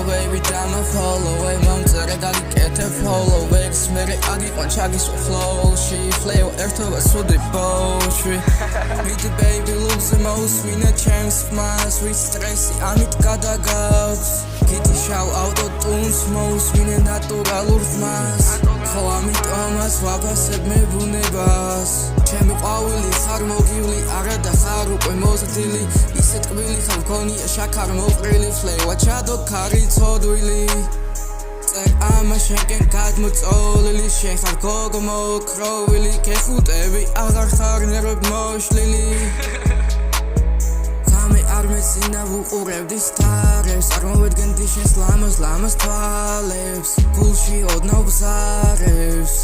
baby dama follow way მომწერე გაგიკეთე follow bags მერე აგიყვან ჩაგისვა flowში flavor ერთობა სუდი ბოშვი Meet baby looks the most win a chance mas with stress ამით გადაგავს Kitty shout auto tunes most win a natural mas ხო ამიტომაც ვაფასებ მე ბუნებას ჩემი ყვავილი ხარ მოგივლი არა და ხარ უკვე მოზრდილი ისე ტკბილი ხარ მქონია შაქარ მოყრილი flavor ჩადო ქარი ცოდვილი წერ ამა შენკენ გადმოწოლილი შენ ხარ გოგო მოკროვილი ქეხუტები აღარ ხარ ნერვებ მოშლილი გამე არ მეცინა ვუყურებდი სტარებს არ მოვედგენდი შენს ლამაზ თვალებს გულში ოდნავ ბზარებს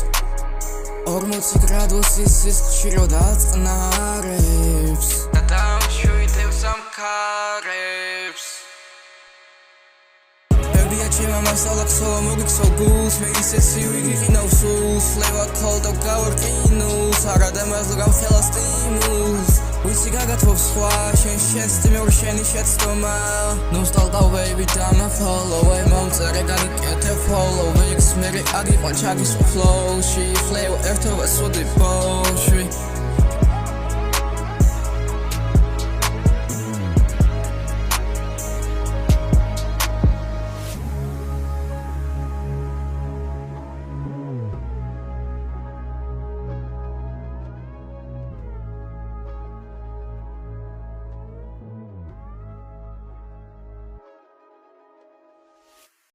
40 გრადუსის სისხლში და წყნარებს და დამშვიდებს ამ ქარებს ჩემ მასალა ხსოვა მოგიქცევ გულს მე ისე სივი გიყინავ სულს ლევა ქოლდავ გავარყინულს არადა მაზლო გამხელა სტიმულს ვიცი გაგათვობს სხვა შენ შეცდი მეორე შენი შეცდომა ნოსტალგია baby dama follow way მომწერე გაგიკეთე follow bags მერე აგიყვან ჩაგისვა flowში flavor ერთობა სუდი ბოშვი